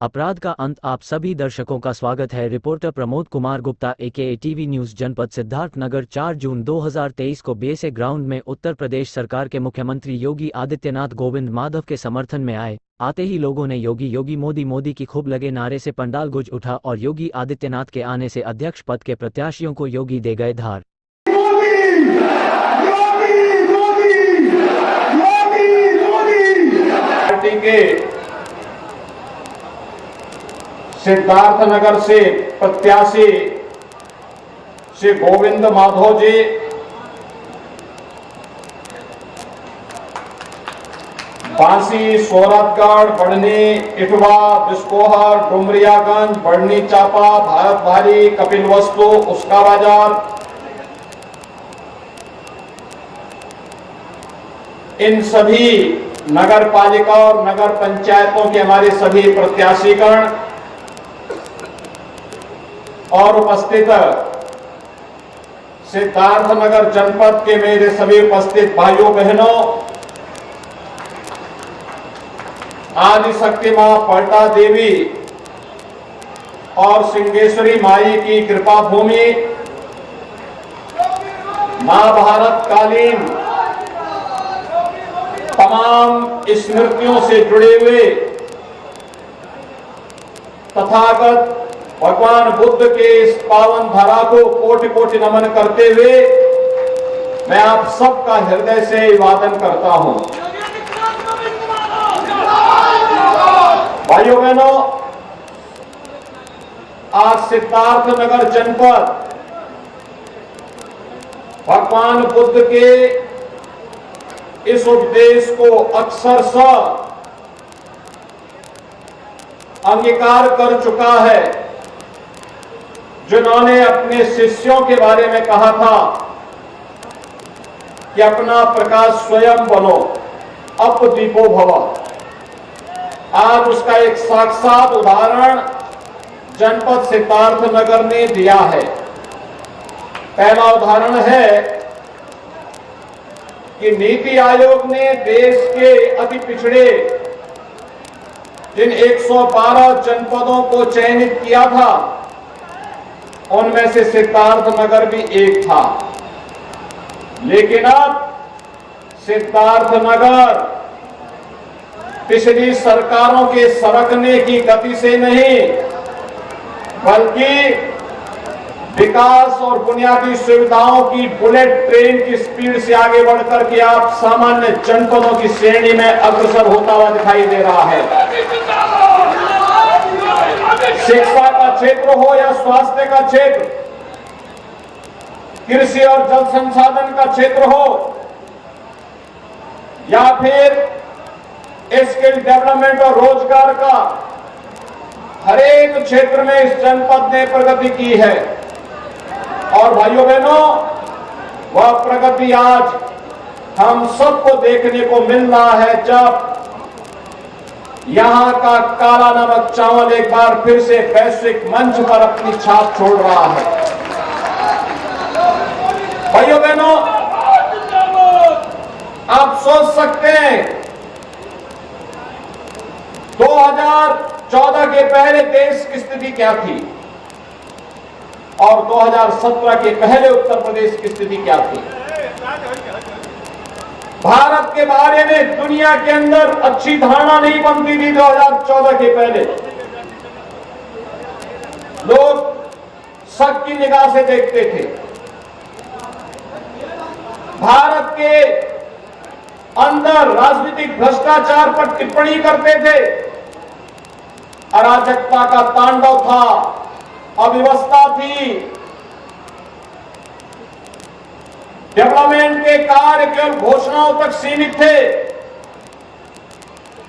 अपराध का अंत। आप सभी दर्शकों का स्वागत है। Reporter Pramod Kumar Gupta AKA TV news. जनपद सिद्धार्थनगर 4 जून 2023 को BSA ग्राउंड में उत्तर प्रदेश सरकार के मुख्यमंत्री योगी आदित्यनाथ गोविंद माधव के समर्थन में आए। आते ही लोगों ने योगी योगी मोदी मोदी की खूब लगे नारे से पंडाल गूंज उठा और योगी आदित्यनाथ के आने से अध्यक्ष पद के प्रत्याशियों को योगी दे गए धार। पार्टी के सिद्धार्थनगर से प्रत्याशी श्री गोविंद माधव जी बांसी, सोरठगढ़, बढ़नी, इटवा, बिस्कोहर, डुमरियागंज, बढ़नी चापा, भारत भारी, कपिलवस्तु, उसका बाजार, इन सभी नगर पालिका और नगर पंचायतों के हमारे सभी प्रत्याशीगण और उपस्थित सिद्धार्थनगर जनपद के मेरे सभी उपस्थित भाइयों बहनों, आदि शक्ति मां पलटा देवी और सिंहेश्वरी माई की कृपा भूमि, महाभारत कालीन तमाम स्मृतियों से जुड़े हुए तथागत भगवान बुद्ध के इस पावन धरा को कोटि कोटि नमन करते हुए मैं आप सबका हृदय से अभिवादन करता हूं। भाइयों बहनों, आज सिद्धार्थनगर जनपद भगवान बुद्ध के इस उपदेश को अक्षरशः अंगीकार कर चुका है, जिन्होंने अपने शिष्यों के बारे में कहा था कि अपना प्रकाश स्वयं बनो, अपदीपो भव। आज उसका एक साक्षात उदाहरण जनपद सिद्धार्थनगर ने दिया है। पहला उदाहरण है कि नीति आयोग ने देश के अति पिछड़े जिन 112 जनपदों को चयनित किया था, उनमें से सिद्धार्थनगर भी एक था। लेकिन अब सिद्धार्थनगर पिछली सरकारों के सरकने की गति से नहीं, बल्कि विकास और बुनियादी सुविधाओं की बुलेट ट्रेन की स्पीड से आगे बढ़कर के आप सामान्य जनपदों की श्रेणी में अग्रसर होता हुआ दिखाई दे रहा है। शिक्षा का क्षेत्र हो या स्वास्थ्य का क्षेत्र, कृषि और जल संसाधन का क्षेत्र हो या फिर स्किल डेवलपमेंट और रोजगार का, हर एक क्षेत्र में इस जनपद ने प्रगति की है। और भाइयों बहनों, वह प्रगति आज हम सबको देखने को मिल रहा है, जब यहां का काला नमक चावल एक बार फिर से वैश्विक मंच पर अपनी छाप छोड़ रहा है। भाइयों बहनों, आप सोच सकते हैं 2014 के पहले देश की स्थिति क्या थी और 2017 के पहले उत्तर प्रदेश की स्थिति क्या थी। भारत के बारे में दुनिया के अंदर अच्छी धारणा नहीं बनती थी 2014 के पहले। लोग शक की निगाह से देखते थे। भारत के अंदर राजनीतिक भ्रष्टाचार पर टिप्पणी करते थे। अराजकता का तांडव था, अव्यवस्था थी, डेवलपमेंट के कार्य केवल घोषणाओं तक सीमित थे।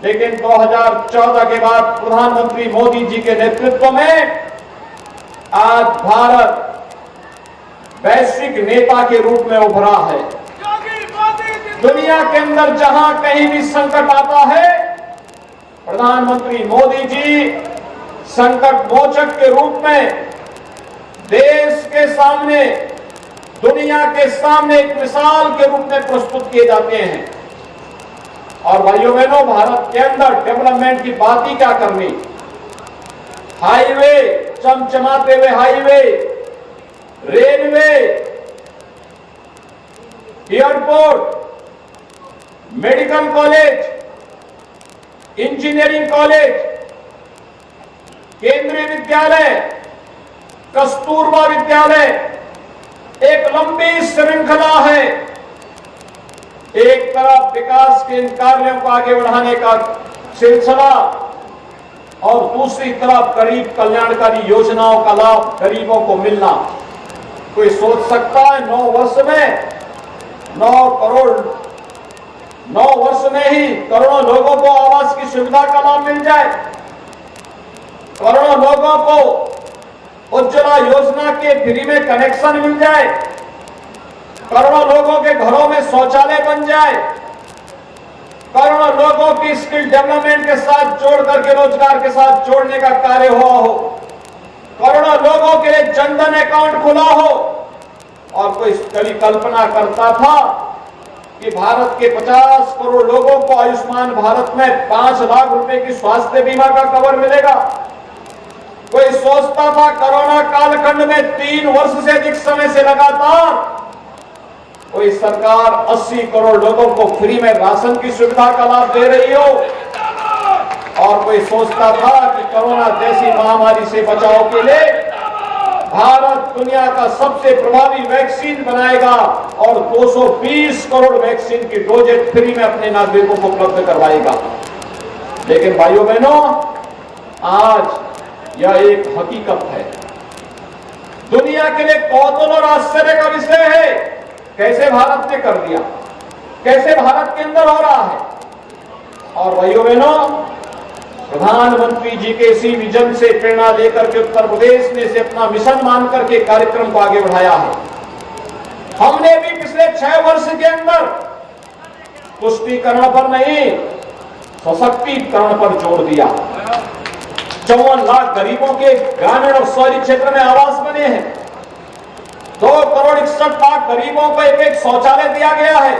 लेकिन 2014 के बाद प्रधानमंत्री मोदी जी के नेतृत्व में आज भारत वैश्विक नेता के रूप में उभरा है। दुनिया के अंदर जहां कहीं भी संकट आता है, प्रधानमंत्री मोदी जी संकट मोचक के रूप में देश के सामने, दुनिया के सामने एक मिसाल के रूप में प्रस्तुत किए जाते हैं। और भाइयों बहनों, भारत के अंदर डेवलपमेंट की बात ही क्या करनी, हाईवे, चमचमाते हुए highway, railway, airport, medical college, engineering college, केंद्रीय विद्यालय, कस्तूरबा विद्यालय, एक लंबी श्रृंखला है। एक तरफ विकास के इन कार्यों को आगे बढ़ाने का सिलसिला और दूसरी तरफ गरीब कल्याणकारी योजनाओं का लाभ गरीबों को मिलना। कोई सोच सकता है 9 वर्ष में 9 वर्ष में ही करोड़ों लोगों को आवास की सुविधा का लाभ मिल जाए, करोड़ों लोगों को उज्ज्वला योजना के फ्री में कनेक्शन मिल जाए, करोड़ों लोगों के घरों में शौचालय बन जाए, करोड़ों लोगों की स्किल डेवलपमेंट के साथ जोड़ करके रोजगार के साथ जोड़ने का कार्य हुआ हो, करोड़ों लोगों के लिए जनधन अकाउंट खुला हो। और कोई कभी कल्पना करता था कि भारत के 50 करोड़ लोगों को आयुष्मान भारत में 5 लाख रुपए की स्वास्थ्य बीमा का कवर मिलेगा? कोई सोचता था कोरोना कालखंड में 3 वर्ष से अधिक समय से लगातार कोई सरकार 80 करोड़ लोगों को फ्री में राशन की सुविधा का लाभ दे रही हो? और कोई सोचता था कि कोरोना जैसी महामारी से बचाव के लिए भारत दुनिया का सबसे प्रभावी वैक्सीन बनाएगा और 220 करोड़ वैक्सीन की डोजेज फ्री में अपने नागरिकों को उपलब्ध करवाएगा। लेकिन भाइयों बहनों, आज यह एक हकीकत है, दुनिया के लिए कौतूहल और आश्चर्य का विषय है। कैसे भारत ने कर दिया, कैसे भारत के अंदर हो रहा है। और भाइयों बहनों, प्रधानमंत्री जी के इसी विजन से प्रेरणा लेकर के उत्तर प्रदेश ने इसे अपना मिशन मान करके कार्यक्रम को आगे बढ़ाया है। हमने भी पिछले 6 वर्ष के अंदर तुष्टीकरण पर नहीं, सशक्तिकरण पर जोर दिया। 54 लाख गरीबों के ग्रामीण और शहरी क्षेत्र में आवास बने हैं। 2 करोड़ 61 लाख गरीबों को एक शौचालय दिया गया है।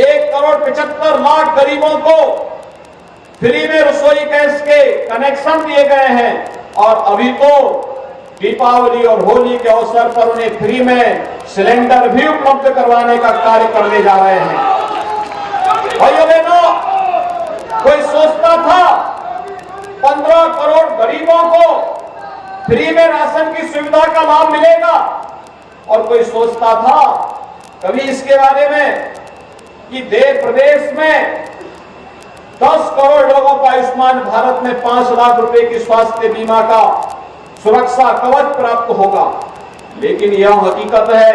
1 करोड़ 75 लाख गरीबों को फ्री में रसोई गैस के कनेक्शन दिए गए हैं। और अभी तो दीपावली और होली के अवसर पर उन्हें फ्री में सिलेंडर भी उपलब्ध करवाने का कार्य करने जा रहे हैं। भाइयों बहनों, कोई सोचता था 15 करोड़ गरीबों को फ्री में राशन की सुविधा का लाभ मिलेगा, और कोई सोचता था कभी इसके बारे में कि देश प्रदेश में 10 करोड़ लोगों को आयुष्मान भारत में 5 लाख रुपए की स्वास्थ्य बीमा का सुरक्षा कवच प्राप्त होगा। लेकिन यह हकीकत है,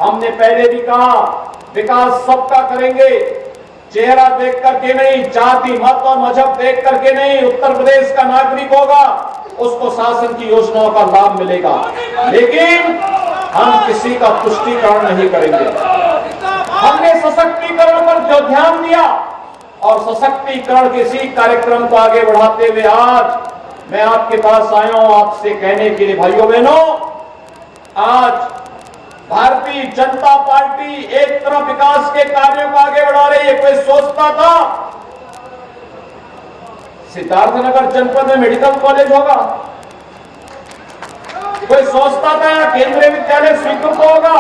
हमने पहले भी कहा, विकास सबका करेंगे, चेहरा देख करके नहीं, जाति मत और मजहब देख करके नहीं। उत्तर प्रदेश का नागरिक होगा, उसको शासन की योजनाओं का लाभ मिलेगा, लेकिन हम किसी का तुष्टीकरण नहीं करेंगे। हमने सशक्तिकरण पर जो ध्यान दिया और सशक्तिकरण के इसी कार्यक्रम को आगे बढ़ाते हुए आज मैं आपके पास आया हूं आपसे कहने के लिए, भाइयों बहनों, आज भारतीय जनता पार्टी एक तरफ विकास के कार्यों को आगे बढ़ा रही है। कोई सोचता था सिद्धार्थनगर जनपद में मेडिकल कॉलेज होगा, कोई सोचता था यहाँ केंद्रीय विद्यालय स्वीकृत होगा,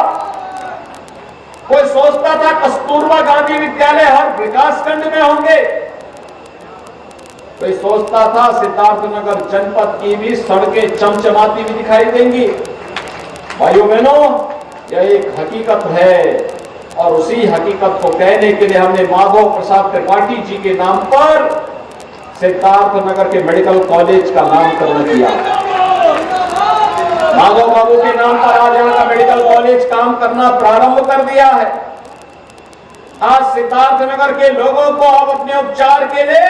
कोई सोचता था कस्तूरबा गांधी विद्यालय हर विकासखंड में होंगे, कोई सोचता था सिद्धार्थनगर जनपद की भी सड़कें चमचमाती भी दिखाई देंगी। भाइयों बहनों, यह एक हकीकत है और उसी हकीकत को कहने के लिए हमने माधव प्रसाद त्रिपाठी जी के नाम पर सिद्धार्थनगर के मेडिकल कॉलेज का नामकरण किया। माधव बाबू के नाम पर आज यहाँ का मेडिकल कॉलेज काम करना प्रारंभ कर दिया है। आज सिद्धार्थनगर के लोगों को अब अपने उपचार के लिए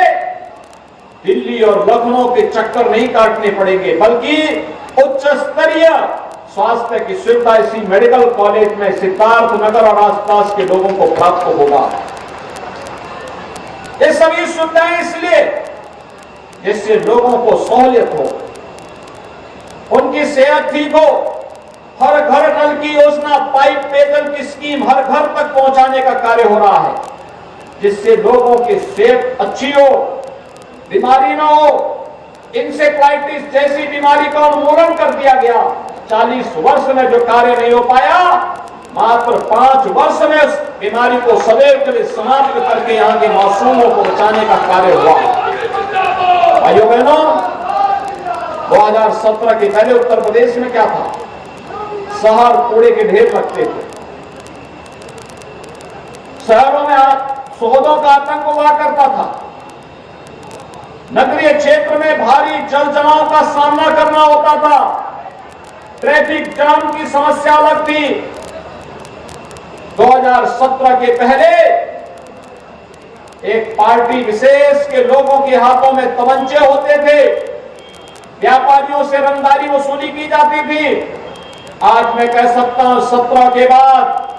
दिल्ली और लखनऊ के चक्कर नहीं काटने पड़ेंगे, बल्कि उच्च स्तरीय स्वास्थ्य की सुविधा इसी मेडिकल कॉलेज में सिद्धार्थनगर और आसपास के लोगों को प्राप्त होगा। ये सभी सुविधाएं इसलिए जिससे लोगों को सहूलियत हो, उनकी सेहत ठीक हो। हर घर नल की योजना, पाइप पेयजल की स्कीम हर घर तक पहुंचाने का कार्य हो रहा है, जिससे लोगों की सेहत अच्छी हो, बीमारी ना हो, इंसेफ्लाइटिस जैसी बीमारी का उन्मूलन कर दिया गया। 40 वर्ष में जो कार्य नहीं हो पाया, मात्र 5 वर्ष में उस बीमारी को सदैव के लिए समाप्त करके यहाँ के मासूमों को बचाने का कार्य हुआ। भाइयों बहनों, 2017 के पहले उत्तर प्रदेश में क्या था? शहर कूड़े के ढेर लगते थे, शहरों में सोहदों का आतंक हुआ करता था, नगरीय क्षेत्र में भारी जल जमाव का सामना करना होता था, ट्रैफिक जाम की समस्या अलग थी। 2017 के पहले एक पार्टी विशेष के लोगों के हाथों में तमंचे होते थे, व्यापारियों से रंगदारी वसूली की जाती थी। आज मैं कह सकता हूं 17 के बाद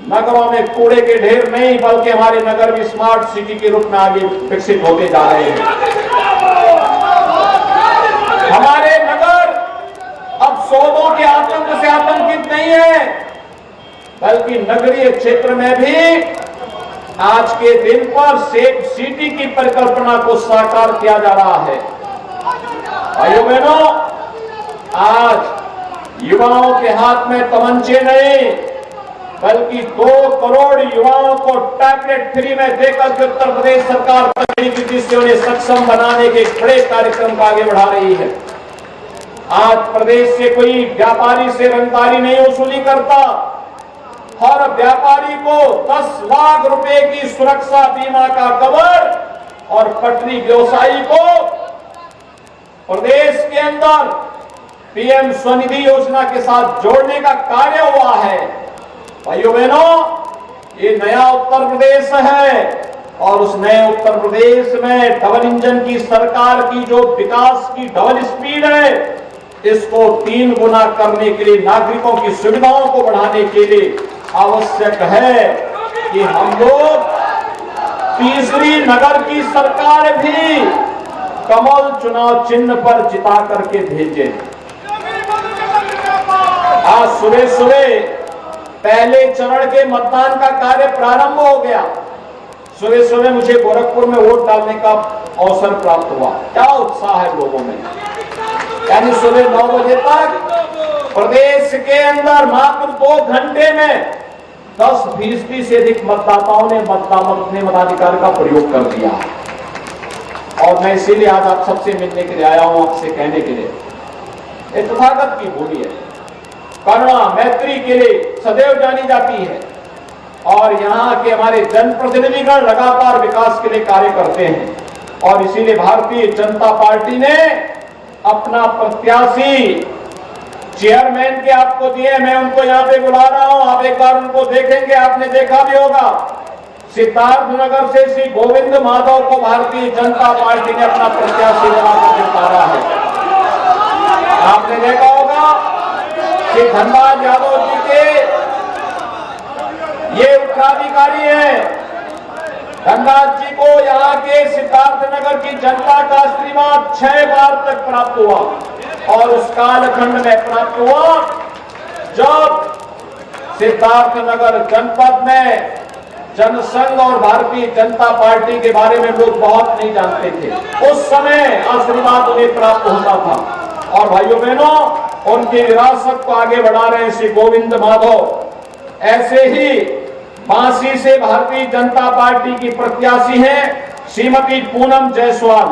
नगरों में कूड़े के ढेर नहीं, बल्कि हमारे नगर भी स्मार्ट सिटी के रूप में आगे विकसित होते जा रहे हैं। हमारे नगर अब सोदों के आतंक से आतंकित नहीं है, बल्कि नगरीय क्षेत्र में भी आज के दिन पर सेफ सिटी की परिकल्पना को साकार किया जा रहा है। भाइयों बहनों, आज युवाओं के हाथ में तमंचे नहीं, बल्कि 2 करोड़ युवाओं को टैबलेट फ्री में देकर के उत्तर प्रदेश सरकार तकनीकी दृष्टि से उन्हें सक्षम बनाने के बड़े कार्यक्रम को आगे बढ़ा रही है। आज प्रदेश से कोई व्यापारी से रंगदारी नहीं वसूली करता। हर व्यापारी को 10 लाख रुपए की सुरक्षा बीमा का कवर और पटरी व्यवसायी को प्रदेश के अंदर पीएम स्वनिधि योजना के साथ जोड़ने का कार्य हुआ है। भाइयों बहनों, ये नया उत्तर प्रदेश है और उस नए उत्तर प्रदेश में डबल इंजन की सरकार की जो विकास की डबल स्पीड है, इसको 3 गुना करने के लिए, नागरिकों की सुविधाओं को बढ़ाने के लिए आवश्यक है कि हम लोग तीसरी नगर की सरकार भी कमल चुनाव चिन्ह पर जिता करके भेजें। आज सुबह सुबह पहले चरण के मतदान का कार्य प्रारंभ हो गया। सुबह सुबह मुझे गोरखपुर में वोट डालने का अवसर प्राप्त हुआ। क्या उत्साह है लोगों में! यानी सुबह 9 बजे तक प्रदेश के अंदर मात्र 2 घंटे में 10% से अधिक मतदाताओं ने अपने मताधिकार का प्रयोग कर दिया। और मैं इसीलिए आज आप सबसे मिलने के लिए आया हूं, आपसे कहने के लिए, ये तथागत की भूमि है, करुणा मैत्री के लिए सदैव जानी जाती है और यहाँ के हमारे जनप्रतिनिधिगण लगातार विकास के लिए कार्य करते हैं। और इसीलिए भारतीय जनता पार्टी ने अपना प्रत्याशी चेयरमैन के आपको दिए, मैं उनको यहाँ पे बुला रहा हूँ, आप एक बार उनको देखेंगे, आपने देखा भी होगा। सिद्धार्थनगर से श्री गोविंद माधव को भारतीय जनता पार्टी ने अपना प्रत्याशी बनाकर उतारा है। आपने देखा होगा कि धनराज यादव जी के ये उत्तराधिकारी हैं। धनराज जी को यहाँ के सिद्धार्थनगर की जनता का आशीर्वाद 6 बार तक प्राप्त हुआ और उस कालखंड में प्राप्त हुआ जब सिद्धार्थनगर जनपद में जनसंघ और भारतीय जनता पार्टी के बारे में लोग बहुत नहीं जानते थे। उस समय आशीर्वाद उन्हें प्राप्त होता था। और भाइयों बहनों, उनकी विरासत को आगे बढ़ा रहे श्री गोविंद माधव। ऐसे ही बांसी से भारतीय जनता पार्टी की प्रत्याशी हैं श्रीमती पूनम जायसवाल।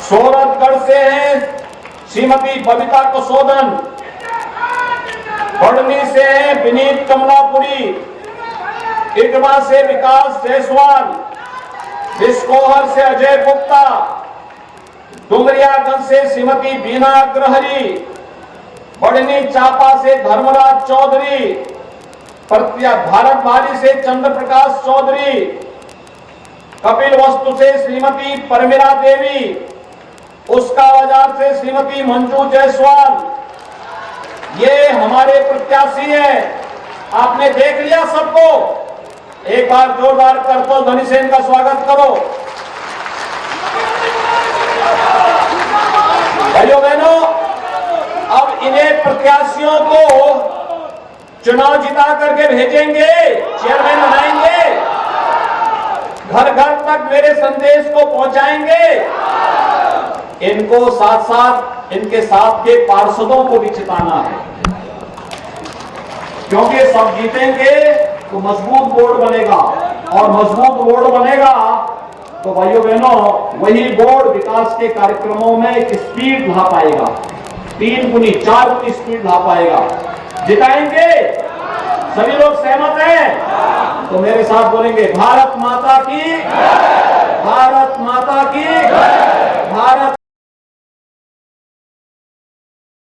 सोरठगढ़ से हैं श्रीमती बबीता कसोदन। बढ़नी से हैं विनीत कमलापुरी। इटवा से विकास जायसवाल। बिस्कोहर से अजय गुप्ता। डुमरियागंज से श्रीमती बीना अग्रहरी। बढ़नी चापा से धर्मराज चौधरी। भारतवाली से चंद्र प्रकाश चौधरी। कपिल वस्तु से श्रीमती परमिला देवी। उसका बाजार से श्रीमती मंजू जायसवाल। ये हमारे प्रत्याशी हैं। आपने देख लिया सबको, एक बार जोरदार करतल ध्वनि से इनका स्वागत करो। भाइयों बहनों, अब इन्हें प्रत्याशियों को चुनाव जिता करके भेजेंगे, चेयरमैन बनाएंगे, घर घर तक मेरे संदेश को पहुंचाएंगे, इनको साथ साथ इनके साथ के पार्षदों को भी चिताना है, क्योंकि सब जीतेंगे तो मजबूत बोर्ड बनेगा, और मजबूत बोर्ड बनेगा तो भाइयों बहनों वही बोर्ड विकास के कार्यक्रमों में एक स्पीड ला पाएगा, 3 गुनी 4 गुनी स्पीड ला पाएगा। जिताएंगे? सभी लोग सहमत हैं? तो मेरे साथ बोलेंगे भारत माता की, भारत माता की, भारत